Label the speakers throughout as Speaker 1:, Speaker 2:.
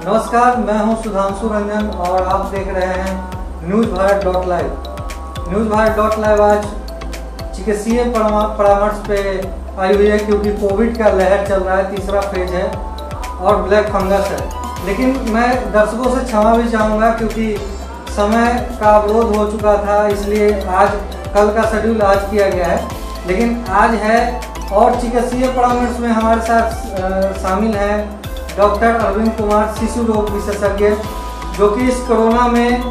Speaker 1: नमस्कार, मैं हूं सुधांशु रंजन और आप देख रहे हैं news Bharat live. News Bharat live आज चिकित्सीय परामर्श पे आई हुई है क्योंकि कोविड का लहर चल रहा है, तीसरा फेज है और ब्लैक फंगस है। लेकिन मैं दर्शकों से क्षमा भी चाहूँगा क्योंकि समय का अवरोध हो चुका था, इसलिए आज कल का शेड्यूल आज किया गया है। लेकिन आज है और चिकित्सीय परामर्श में हमारे साथ शामिल हैं डॉक्टर अरविंद कुमार, शिशु रोग विशेषज्ञ, जो कि इस कोरोना में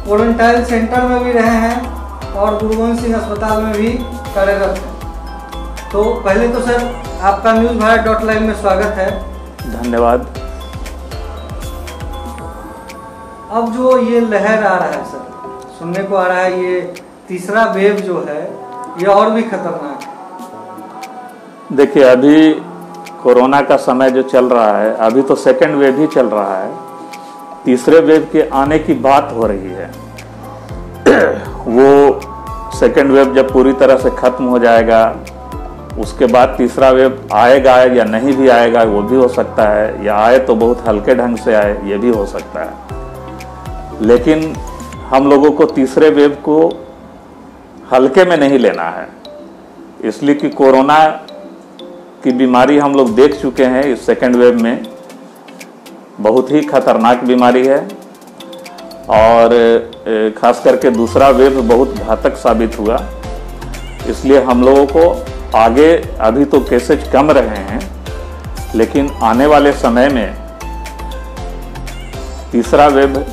Speaker 1: क्वारंटाइन सेंटर में भी रहे हैं और गुरु गोविंद सिंह अस्पताल में भी कार्यरत हैं। तो पहले तो सर आपका न्यूज़ भारत लाइव में स्वागत है।
Speaker 2: धन्यवाद।
Speaker 1: अब जो ये लहर आ रहा है सर, सुनने को आ रहा है ये तीसरा वेव जो है ये और भी खतरनाक है।
Speaker 2: देखिए, अभी कोरोना का समय जो चल रहा है, अभी तो सेकेंड वेव ही चल रहा है। तीसरे वेव के आने की बात हो रही है। वो सेकेंड वेव जब पूरी तरह से खत्म हो जाएगा, उसके बाद तीसरा वेव आएगा या नहीं भी आएगा वो भी हो सकता है, या आए तो बहुत हल्के ढंग से आए, ये भी हो सकता है। लेकिन हम लोगों को तीसरे वेव को हल्के में नहीं लेना है, इसलिए कि कोरोना की बीमारी हम लोग देख चुके हैं। इस सेकेंड वेव में बहुत ही खतरनाक बीमारी है और खास करके दूसरा वेव बहुत घातक साबित हुआ। इसलिए हम लोगों को आगे, अभी तो केसेज कम रहे हैं, लेकिन आने वाले समय में तीसरा वेव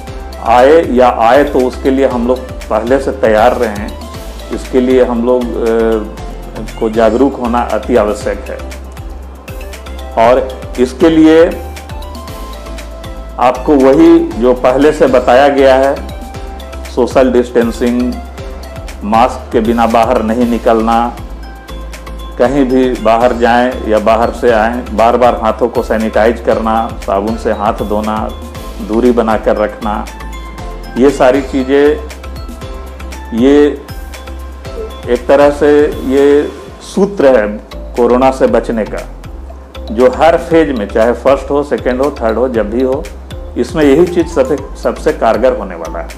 Speaker 2: आए या आए तो उसके लिए हम लोग पहले से तैयार रहें। इसके लिए हम लोग को जागरूक होना अति आवश्यक है और इसके लिए आपको वही जो पहले से बताया गया है, सोशल डिस्टेंसिंग, मास्क के बिना बाहर नहीं निकलना, कहीं भी बाहर जाएं या बाहर से आएं बार बार हाथों को सैनिटाइज करना, साबुन से हाथ धोना, दूरी बनाकर रखना, ये सारी चीज़ें, ये एक तरह से ये सूत्र है कोरोना से बचने का, जो हर फेज में, चाहे फर्स्ट हो, सेकेंड हो, थर्ड हो, जब भी हो, इसमें यही चीज़ सबसे कारगर होने वाला है।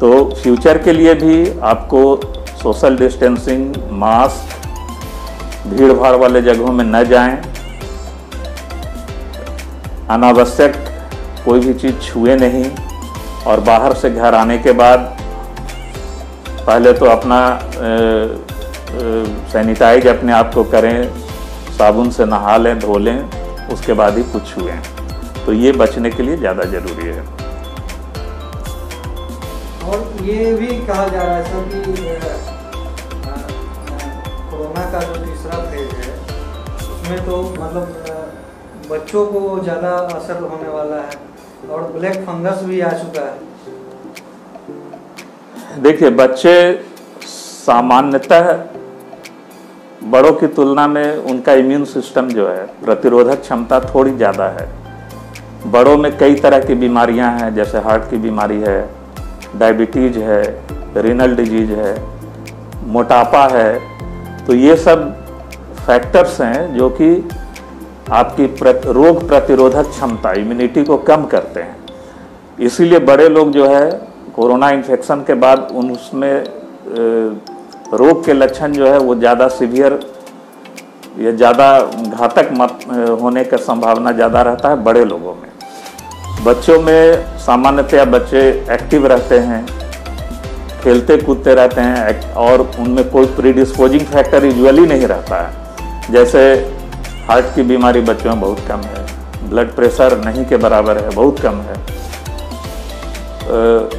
Speaker 2: तो फ्यूचर के लिए भी आपको सोशल डिस्टेंसिंग, मास्क, भीड़ भाड़ वाले जगहों में न जाएं, अनावश्यक कोई भी चीज़ छुए नहीं, और बाहर से घर आने के बाद पहले तो अपना सैनिटाइज अपने आप को करें, साबुन से नहा लें, धो लें, उसके बाद ही कुछ छुएं। तो ये बचने के लिए ज़्यादा ज़रूरी है।
Speaker 1: और ये भी कहा जा रहा है सर कि कोरोना का जो तीसरा फेज है उसमें तो मतलब बच्चों को ज़्यादा असर होने वाला है और ब्लैक फंगस भी आ चुका है।
Speaker 2: देखिए, बच्चे सामान्यतः बड़ों की तुलना में उनका इम्यून सिस्टम जो है, प्रतिरोधक क्षमता थोड़ी ज़्यादा है। बड़ों में कई तरह की बीमारियां हैं, जैसे हार्ट की बीमारी है, डायबिटीज है, रीनल डिजीज है, मोटापा है। तो ये सब फैक्टर्स हैं जो कि आपकी रोग प्रतिरोधक क्षमता, इम्यूनिटी को कम करते हैं। इसीलिए बड़े लोग जो है कोरोना इन्फेक्शन के बाद उसमें रोग के लक्षण जो है वो ज़्यादा सीवियर या ज़्यादा घातक होने का संभावना ज़्यादा रहता है बड़े लोगों में। बच्चों में सामान्यतया बच्चे एक्टिव रहते हैं, खेलते कूदते रहते हैं और उनमें कोई प्रीडिस्पोजिंग फैक्टर यूजुअली नहीं रहता है। जैसे हार्ट की बीमारी बच्चों में बहुत कम है, ब्लड प्रेशर नहीं के बराबर है, बहुत कम है,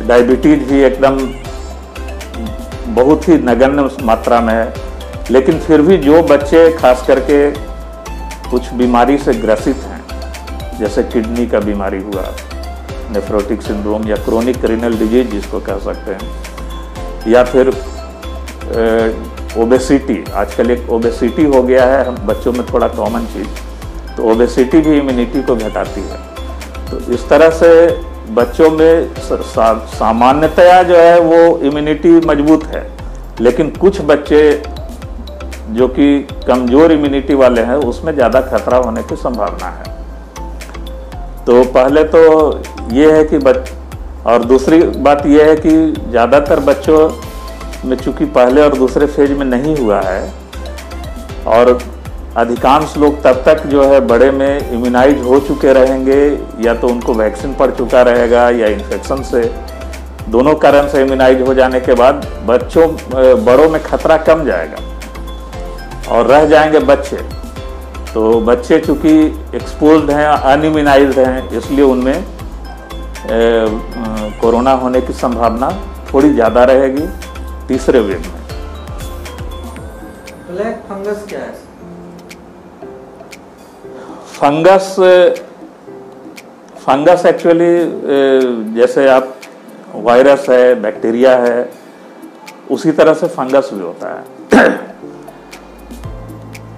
Speaker 2: डायबिटीज भी एकदम बहुत ही नगण्य मात्रा में है। लेकिन फिर भी जो बच्चे खास करके कुछ बीमारी से ग्रसित हैं, जैसे किडनी का बीमारी हुआ, नेफ्रोटिक सिंड्रोम या क्रोनिक रीनल डिजीज जिसको कह सकते हैं, या फिर ओबेसिटी, आजकल एक ओबेसिटी हो गया है हम बच्चों में थोड़ा कॉमन चीज़, तो ओबेसिटी भी इम्यूनिटी को घटाती है। तो इस तरह से बच्चों में सामान्यतया जो है वो इम्यूनिटी मजबूत है, लेकिन कुछ बच्चे जो कि कमज़ोर इम्यूनिटी वाले हैं उसमें ज़्यादा खतरा होने की संभावना है। तो पहले तो ये है कि और दूसरी बात यह है कि ज़्यादातर बच्चों में चूँकि पहले और दूसरे फेज में नहीं हुआ है, और अधिकांश लोग तब तक जो है बड़े में इम्यूनाइज हो चुके रहेंगे, या तो उनको वैक्सीन पड़ चुका रहेगा या इन्फेक्शन से, दोनों कारण से इम्यूनाइज हो जाने के बाद बड़ों में खतरा कम जाएगा और रह जाएंगे बच्चे। तो बच्चे चूँकि एक्सपोज्ड हैं, अनइम्यूनाइज्ड हैं, इसलिए उनमें कोरोना होने की संभावना थोड़ी ज़्यादा रहेगी तीसरे वेव में।
Speaker 1: ब्लैक फंगस क्या है? फंगस एक्चुअली जैसे आप वायरस है, बैक्टीरिया है, उसी तरह से फंगस भी होता है।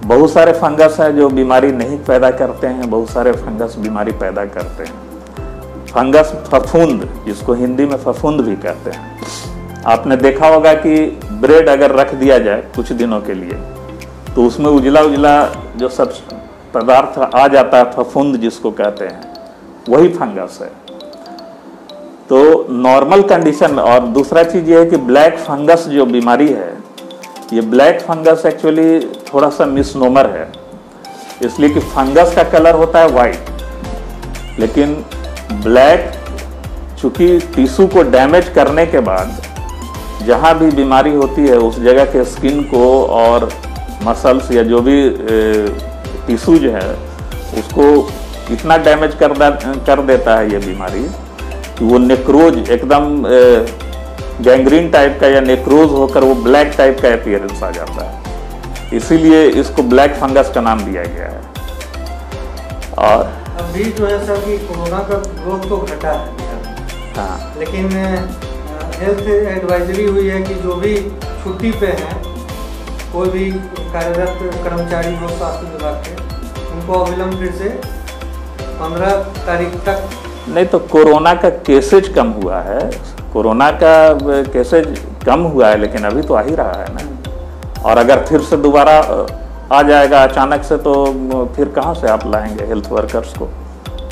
Speaker 1: बहुत सारे फंगस हैं जो बीमारी नहीं पैदा करते हैं, बहुत सारे फंगस बीमारी पैदा करते हैं। फंगस फफूंद, जिसको हिंदी में फफूंद भी कहते हैं, आपने देखा होगा कि ब्रेड अगर रख दिया जाए कुछ दिनों के लिए तो उसमें उजला उजला जो सब पदार्थ आ जाता है, फफूंद जिसको कहते हैं, वही फंगस है। तो नॉर्मल कंडीशन, और दूसरा चीज़ ये है कि ब्लैक फंगस जो बीमारी है, ये ब्लैक फंगस एक्चुअली थोड़ा सा मिसनोमर है, इसलिए कि फंगस का कलर होता है वाइट, लेकिन ब्लैक चूँकि टिश्यू को डैमेज करने के बाद जहाँ भी बीमारी होती है उस जगह के स्किन को और मसल्स या जो भी टिश्यू जो है उसको इतना डैमेज कर देता है ये बीमारी कि वो नेक्रोज, एकदम गैंग्रीन टाइप का या नेक्रोज होकर वो ब्लैक टाइप का अपीयरेंस आ जाता है, इसीलिए इसको ब्लैक फंगस का नाम दिया गया है। और अभी जो है सर कि कोरोना का ग्रोथ तो घटा है,
Speaker 2: हाँ,
Speaker 1: लेकिन हेल्थ एडवाइजरी हुई है कि जो भी छुट्टी पे हैं, कोई भी कार्यरत कर्मचारी हो स्वास्थ्य विभाग के, उनको अविलंब फिर से 15 तारीख तक।
Speaker 2: नहीं तो कोरोना का केसेज कम हुआ है, कोरोना का केसेज कम हुआ है, लेकिन अभी तो आ ही रहा है ना। और अगर फिर से दोबारा आ जाएगा अचानक से तो फिर कहाँ से आप लाएंगे हेल्थ वर्कर्स को।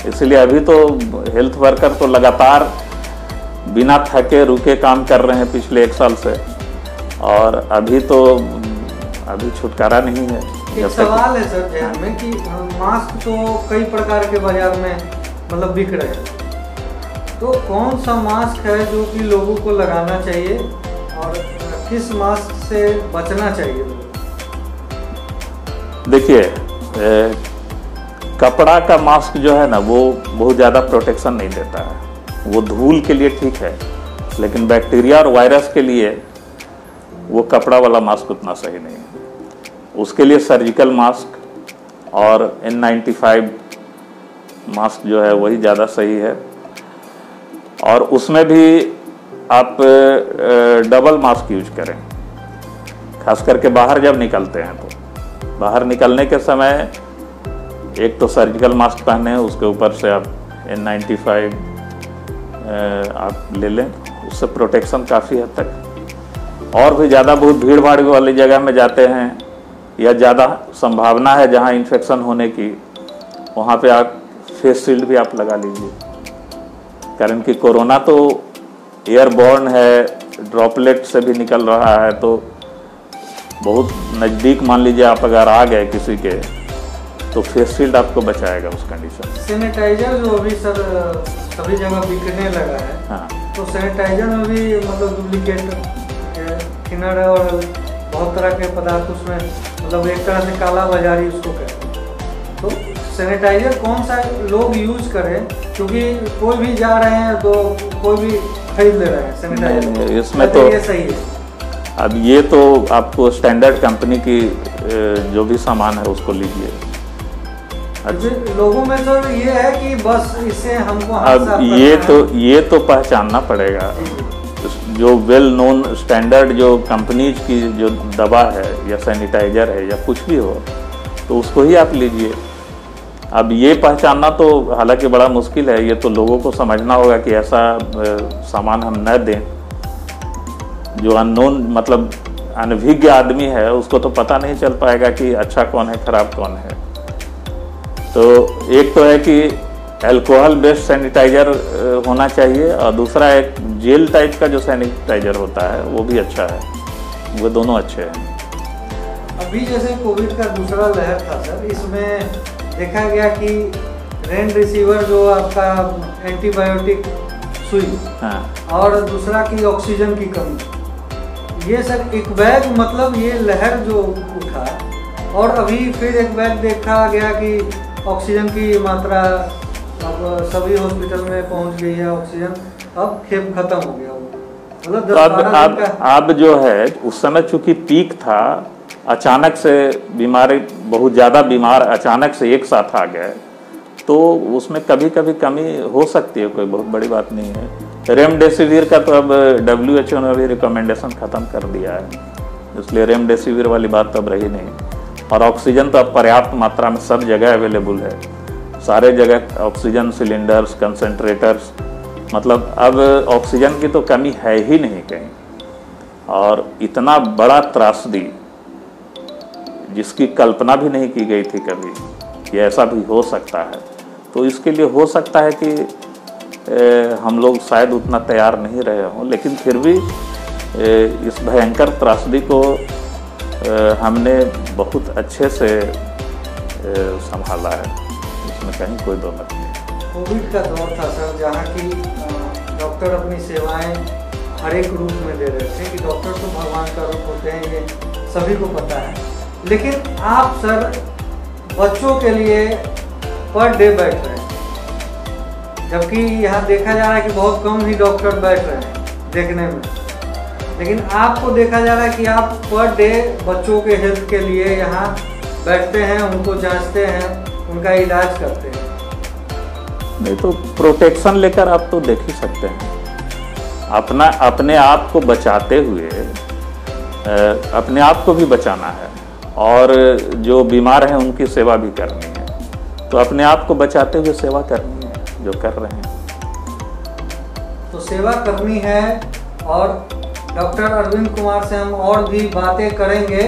Speaker 2: इसलिए अभी तो हेल्थ वर्कर तो लगातार बिना थके रुके काम कर रहे हैं पिछले 1 साल से, और अभी छुटकारा नहीं है।
Speaker 1: एक सवाल है सर ध्यान में कि मास्क तो कई प्रकार के बाजार में मतलब बिक रहे हैं, तो कौन सा मास्क है जो कि लोगों को लगाना चाहिए और किस मास्क से बचना चाहिए?
Speaker 2: देखिए, कपड़ा का मास्क जो है ना वो बहुत ज़्यादा प्रोटेक्शन नहीं देता है, वो धूल के लिए ठीक है, लेकिन बैक्टीरिया और वायरस के लिए वो कपड़ा वाला मास्क उतना सही नहीं है। उसके लिए सर्जिकल मास्क और N95 मास्क जो है वही ज़्यादा सही है, और उसमें भी आप डबल मास्क यूज करें, खास करके बाहर जब निकलते हैं। तो बाहर निकलने के समय एक तो सर्जिकल मास्क पहने, उसके ऊपर से आप N95 आप ले लें, उससे प्रोटेक्शन काफ़ी हद तक। और भी ज़्यादा बहुत भीड़ भाड़ वाली जगह में जाते हैं या ज़्यादा संभावना है जहाँ इन्फेक्शन होने की, वहाँ पे आप फेस शील्ड भी आप लगा लीजिए, कारण कि कोरोना तो एयरबॉर्न है, ड्रॉपलेट से भी निकल रहा है, तो बहुत नज़दीक मान लीजिए आप अगर आ गए किसी के, तो फेस शील्ड आपको बचाएगा उस कंडीशन।
Speaker 1: सैनिटाइजर जो अभी सर सभी जगह बिकने लगा है,
Speaker 2: हाँ,
Speaker 1: तो सैनिटाइजर में भी मतलब डुप्लीकेट थिनर और बहुत तरह के पदार्थ उसमें, मतलब एक तरह से काला बाजारी उसको कहते हैं। तो सैनिटाइजर कौन सा लोग यूज करें, क्योंकि कोई भी जा रहे हैं तो कोई भी खरीद ले रहे हैं सैनिटाइजर,
Speaker 2: इसमें तो
Speaker 1: ये सही है?
Speaker 2: अब ये तो आपको स्टैंडर्ड कंपनी की जो भी सामान है उसको लीजिए।
Speaker 1: अच्छा, लोगों में तो ये है कि बस इससे हमको
Speaker 2: अब ये तो पहचानना पड़ेगा, जो वेल नोन स्टैंडर्ड जो कंपनीज की जो दवा है या सैनिटाइजर है या कुछ भी हो, तो उसको ही आप लीजिए। अब ये पहचानना तो हालांकि बड़ा मुश्किल है, ये तो लोगों को समझना होगा कि ऐसा सामान हम न दें। जो अननोन मतलब अनभिज्ञ आदमी है उसको तो पता नहीं चल पाएगा कि अच्छा कौन है खराब कौन है। तो एक तो है कि अल्कोहल बेस्ड सैनिटाइजर होना चाहिए, और दूसरा एक जेल टाइप का जो सैनिटाइजर होता है वो भी अच्छा है, वो दोनों अच्छे हैं।
Speaker 1: अभी जैसे कोविड का दूसरा लहर था सर, इसमें देखा गया कि रेमडेसिविर जो आपका एंटीबायोटिक सुई,
Speaker 2: हाँ।
Speaker 1: और दूसरा की ऑक्सीजन की कमी, ये सर एक बैग, मतलब ये लहर जो उठा, और अभी फिर एक बैग देखा गया कि ऑक्सीजन की मात्रा अब सभी हॉस्पिटल में पहुंच गई है, ऑक्सीजन अब खेप खत्म हो गया, मतलब 10-12 दिन का।
Speaker 2: अब जो है उस समय चूंकि पीक था, अचानक से बीमारी, बहुत ज़्यादा बीमार अचानक से एक साथ आ गए, तो उसमें कभी कभी कमी हो सकती है, कोई बहुत बड़ी बात नहीं है। रेमडेसिविर का तो अब WHO ने भी रिकमेंडेशन ख़त्म कर दिया है, इसलिए रेमडेसिविर वाली बात तो अब रही नहीं। और ऑक्सीजन तो अब पर्याप्त मात्रा में सब जगह अवेलेबल है, सारे जगह ऑक्सीजन सिलेंडर्स, कंसंट्रेटर्स, मतलब अब ऑक्सीजन की तो कमी है ही नहीं कहीं। और इतना बड़ा त्रासदी जिसकी कल्पना भी नहीं की गई थी कभी, ये ऐसा भी हो सकता है, तो इसके लिए हो सकता है कि हम लोग शायद उतना तैयार नहीं रहे हों, लेकिन फिर भी इस भयंकर त्रासदी को हमने बहुत अच्छे से संभाला है, इसमें कहीं कोई दो मत नहीं।
Speaker 1: कोविड का दौर था सर, जहाँ की डॉक्टर अपनी सेवाएं हर एक रूप में दे रहे थे, कि डॉक्टर तो भगवान का रूप होते हैं, ये सभी को पता है, लेकिन आप सर बच्चों के लिए पर डे बैठ रहे हैं, जबकि यहाँ देखा जा रहा है कि बहुत कम ही डॉक्टर बैठ रहे हैं देखने में, लेकिन आपको देखा जा रहा है कि आप पर डे बच्चों के हेल्थ के लिए यहाँ बैठते हैं, उनको जांचते हैं, उनका इलाज करते हैं।
Speaker 2: नहीं तो प्रोटेक्शन लेकर आप तो देख ही सकते हैं, अपने आप को बचाते हुए अपने आप को भी बचाना है, और जो बीमार हैं उनकी सेवा भी करनी है, तो अपने आप को बचाते हुए सेवा करनी है, जो कर रहे हैं।
Speaker 1: तो सेवा करनी है, और डॉक्टर अरविंद कुमार से हम और भी बातें करेंगे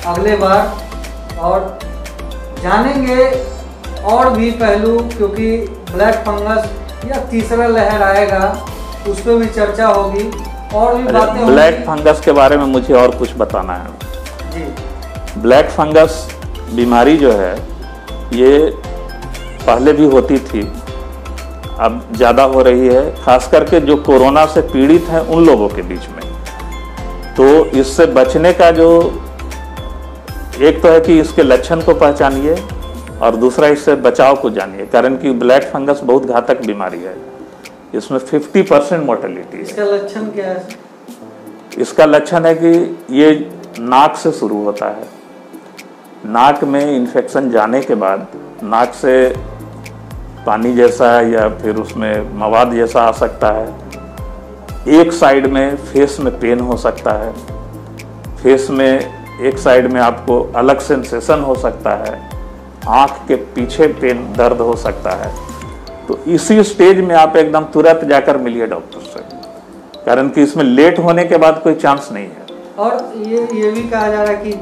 Speaker 1: अगले बार, और जानेंगे और भी पहलू, क्योंकि ब्लैक फंगस या तीसरा लहर आएगा उस पर भी चर्चा होगी, और भी बातें होंगी।
Speaker 2: ब्लैक फंगस के बारे में मुझे और कुछ बताना है
Speaker 1: जी।
Speaker 2: ब्लैक फंगस बीमारी जो है ये पहले भी होती थी, अब ज़्यादा हो रही है, खास करके जो कोरोना से पीड़ित हैं उन लोगों के बीच में। तो इससे बचने का जो एक तो है कि इसके लक्षण को पहचानिए, और दूसरा इससे बचाव को जानिए, कारण कि ब्लैक फंगस बहुत घातक बीमारी है, इसमें 50% मोर्टेलिटी है।
Speaker 1: इसका लक्षण क्या है?
Speaker 2: इसका लक्षण है कि ये नाक से शुरू होता है, नाक में इन्फेक्शन जाने के बाद नाक से पानी जैसा या फिर उसमें मवाद जैसा आ सकता है, एक साइड में फेस में पेन हो सकता है, फेस में एक साइड में आपको अलग सेंसेशन हो सकता है, आँख के पीछे पेन दर्द हो सकता है। तो इसी स्टेज में आप एकदम तुरंत जाकर मिलिए डॉक्टर से, कारण कि इसमें लेट होने के बाद कोई चांस नहीं है।
Speaker 1: और ये भी कहा जा रहा है कि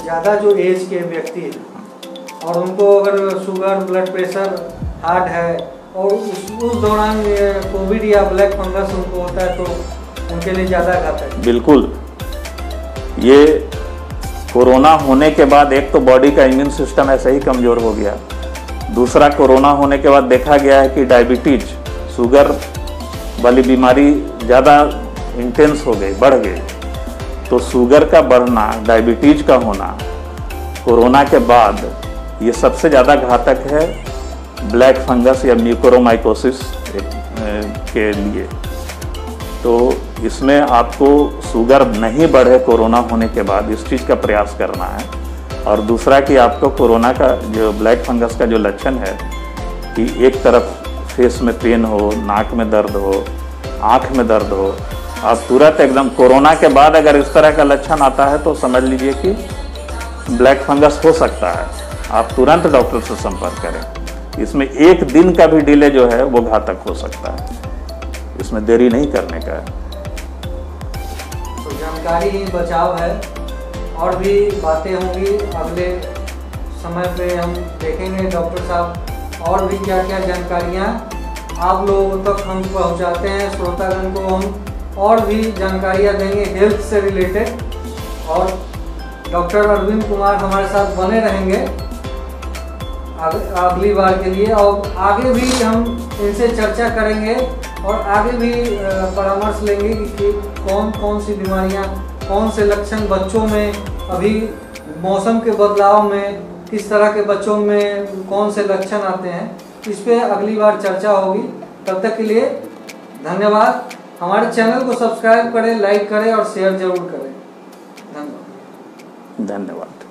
Speaker 1: ज़्यादा जो एज के व्यक्ति हैं और उनको अगर शुगर, ब्लड प्रेशर, हार्ट है, और उस दौरान कोविड या ब्लैक फंगस उनको होता है, तो उनके लिए ज़्यादा घातक है।
Speaker 2: बिल्कुल, ये कोरोना होने के बाद एक तो बॉडी का इम्यून सिस्टम ऐसे ही कमज़ोर हो गया, दूसरा कोरोना होने के बाद देखा गया है कि डायबिटीज, शुगर वाली बीमारी ज़्यादा इंटेंस हो गई, बढ़ गई। तो शुगर का बढ़ना, डायबिटीज का होना कोरोना के बाद ये सबसे ज़्यादा घातक है ब्लैक फंगस या म्यूकोरमाइकोसिस के लिए। तो इसमें आपको शुगर नहीं बढ़े कोरोना होने के बाद, इस चीज़ का प्रयास करना है। और दूसरा कि आपको कोरोना का जो ब्लैक फंगस का जो लक्षण है कि एक तरफ फेस में पेन हो, नाक में दर्द हो, आँख में दर्द हो, आप तुरंत एकदम कोरोना के बाद अगर इस तरह का लक्षण आता है तो समझ लीजिए कि ब्लैक फंगस हो सकता है, आप तुरंत डॉक्टर से संपर्क करें। इसमें एक दिन का भी डिले जो है वो घातक हो सकता है, इसमें देरी नहीं करने का है।
Speaker 1: तो जानकारी ही बचाव है, और भी बातें होंगी अगले समय पे हम देखेंगे डॉक्टर साहब और भी क्या क्या जानकारियाँ आप लोगों तक हम पहुँचाते हैं, श्रोतागण को हम और भी जानकारियाँ देंगे हेल्थ से रिलेटेड। और डॉक्टर अरविंद कुमार हमारे साथ बने रहेंगे अगली बार के लिए, और आगे भी हम इनसे चर्चा करेंगे और आगे भी परामर्श लेंगे कि कौन कौन सी बीमारियां, कौन से लक्षण बच्चों में, अभी मौसम के बदलाव में किस तरह के बच्चों में कौन से लक्षण आते हैं, इस पे अगली बार चर्चा होगी। तब तक के लिए धन्यवाद। हमारे चैनल को सब्सक्राइब करें, लाइक करें और शेयर जरूर करें। धन्यवाद।
Speaker 2: धन्यवाद।